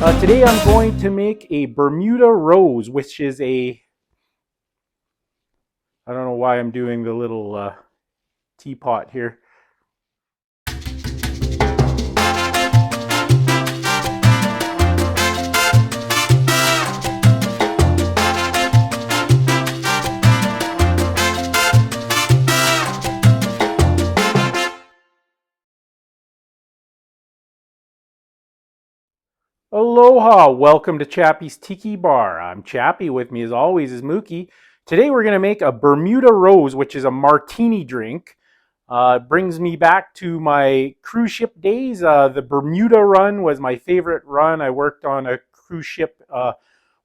Today I'm going to make a Bermuda Rose, which is I don't know why I'm doing the little teapot here. Aloha! Welcome to Chappy's Tiki Bar. I'm Chappy. With me as always is Mookie. Today we're going to make a Bermuda Rose, which is a martini drink. It brings me back to my cruise ship days. The Bermuda run was my favorite run. I worked on a cruise ship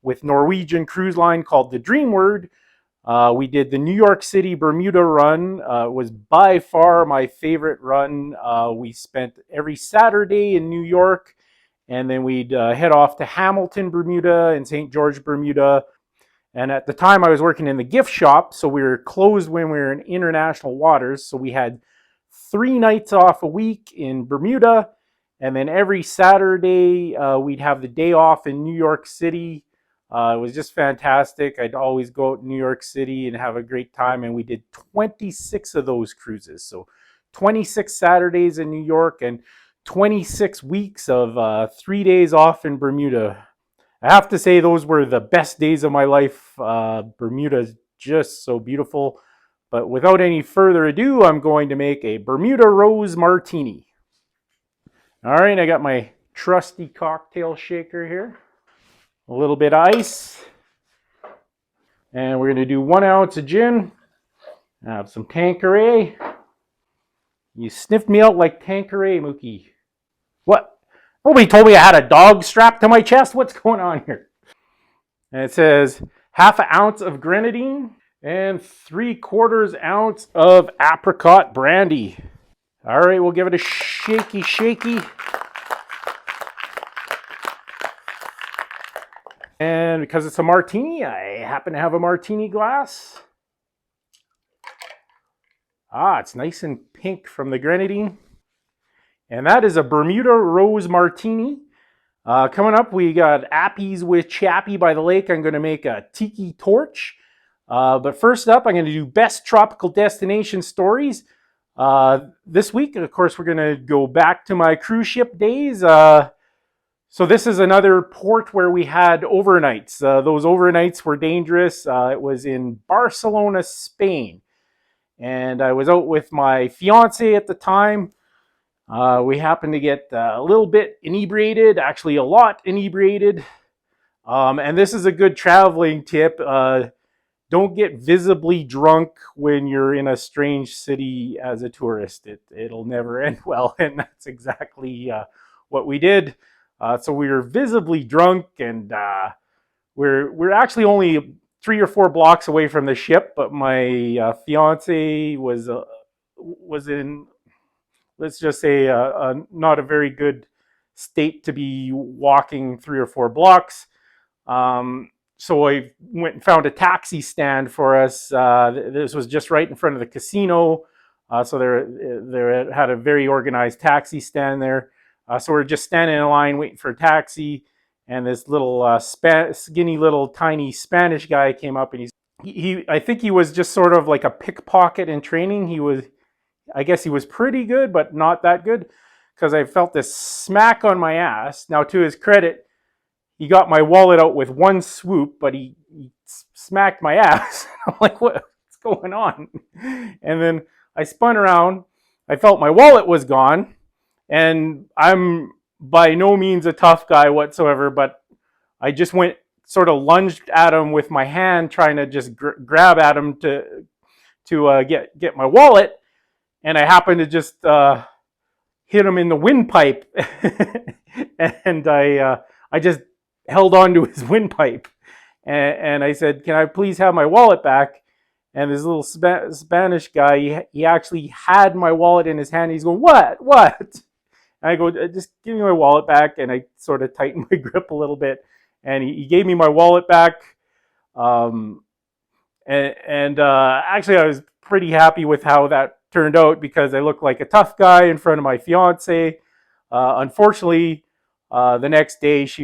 with Norwegian Cruise Line called the Dream Word. We did the New York City Bermuda run. It was by far my favorite run. We spent every Saturday in New York. And then we'd head off to Hamilton, Bermuda, and St. George, Bermuda. And at the time I was working in the gift shop, so we were closed when we were in international waters. So we had 3 nights off a week in Bermuda. And then every Saturday we'd have the day off in New York City. It was just fantastic. I'd always go out in New York City and have a great time. And we did 26 of those cruises. So 26 Saturdays in New York and 26 weeks of 3 days off in Bermuda. I have to say those were the best days of my life. Bermuda is just so beautiful. But without any further ado, I'm going to make a Bermuda Rose Martini. All right, I got my trusty cocktail shaker here. A little bit of ice. And we're going to do 1 ounce of gin. I have some Tanqueray. You sniffed me out like Tanqueray, Mookie. What? Nobody told me I had a dog strapped to my chest. What's going on here? And it says 1/2 ounce of grenadine and 3/4 ounce of apricot brandy. All right, we'll give it a shaky. And because it's a martini, I happen to have a martini glass. It's nice and pink from the grenadine. And that is a Bermuda Rose Martini. Coming up, we got Appies with Chappy by the lake. I'm going to make a Tiki Torch. But first up, I'm going to do Best Tropical Destination Stories. This week, of course, we're going to go back to my cruise ship days. So this is another port where we had overnights. Those overnights were dangerous. It was in Barcelona, Spain. And I was out with my fiance at the time. We happened to get a little bit inebriated, actually a lot inebriated. And this is a good traveling tip. Don't get visibly drunk when you're in a strange city as a tourist. It'll never end well, and that's exactly what we did. So we were visibly drunk, and we're actually only 3 or 4 blocks away from the ship, but my fiance was in, let's just say, not a very good state to be walking 3 or 4 blocks. So I went and found a taxi stand for us. This was just right in front of the casino. So there had a very organized taxi stand there. So we're just standing in line waiting for a taxi. And this little skinny little tiny Spanish guy came up, and I think he was just sort of like a pickpocket in training. I guess he was pretty good, but not that good, because I felt this smack on my ass. Now, to his credit, he got my wallet out with one swoop, but he smacked my ass. I'm like, what's going on? And then I spun around. I felt my wallet was gone, and I'm by no means a tough guy whatsoever, but I just went sort of lunged at him with my hand, trying to just grab at him to get my wallet, and I happened to just hit him in the windpipe, and I just held on to his windpipe, and I said, "Can I please have my wallet back?" And this little Spanish guy, he actually had my wallet in his hand. He's going, "What?" And I go, "Just give me my wallet back." And I sort of tightened my grip a little bit. And he gave me my wallet back. Actually, I was pretty happy with how that turned out, because I looked like a tough guy in front of my fiance. Unfortunately, The next day she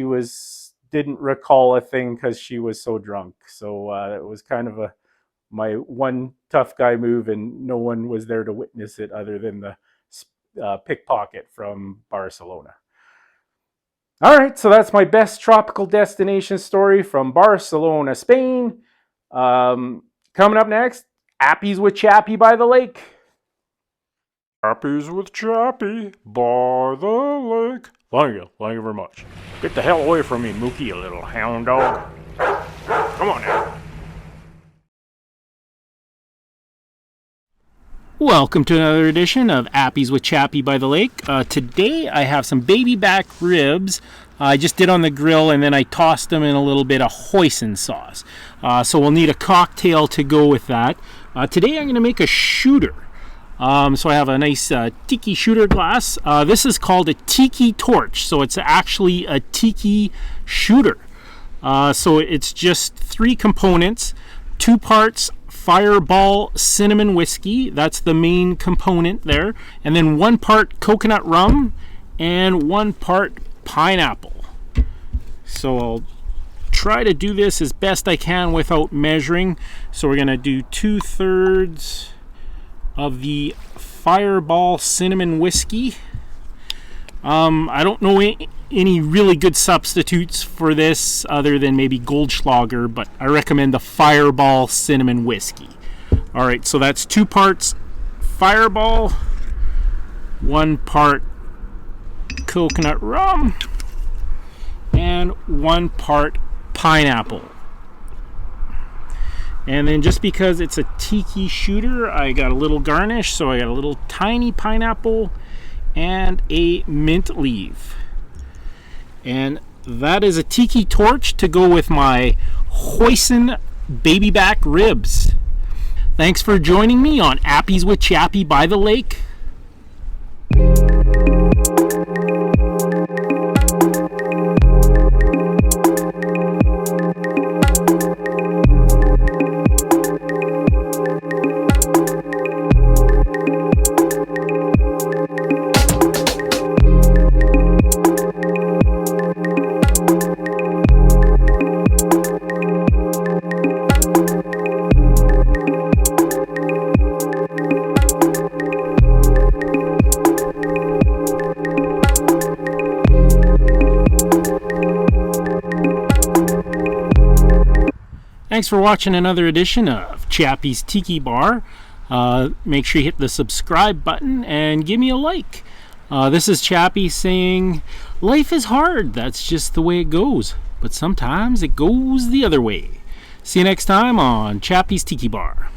didn't recall a thing because she was so drunk. So it was kind of my one tough guy move, and no one was there to witness it other than the pickpocket from Barcelona. All right, so that's my best tropical destination story from Barcelona, Spain. Coming up next, Appies with Chappy by the lake. Appies with Chappy by the lake. Thank you very much. Get the hell away from me, Mookie, you little hound dog. Come on now. Welcome to another edition of Appies with Chappy by the lake. Today I have some baby back ribs. I just did on the grill, and then I tossed them in a little bit of hoisin sauce. So we'll need a cocktail to go with that. Today I'm going to make a shooter. So I have a nice tiki shooter glass. This is called a Tiki Torch, so it's actually a tiki shooter. So it's just 3 components, 2 parts Fireball cinnamon whiskey, that's the main component there, and then 1 part coconut rum and 1 part pineapple. So I'll try to do this as best I can without measuring. So we're going to do 2/3 of the Fireball cinnamon whiskey. I don't know any really good substitutes for this other than maybe Goldschlager, but I recommend the Fireball cinnamon whiskey. All right, so that's 2 parts Fireball, 1 part coconut rum, and 1 part pineapple. And then just because it's a tiki shooter, I got a little garnish, so I got a little tiny pineapple and a mint leaf. And that is a Tiki Torch to go with my Hoisin baby back ribs. Thanks for joining me on Appies with Chappy by the lake. Thanks for watching another edition of Chappy's Tiki Bar. Make sure you hit the subscribe button and give me a like. This is Chappy saying, life is hard, that's just the way it goes. But sometimes it goes the other way. See you next time on Chappy's Tiki Bar.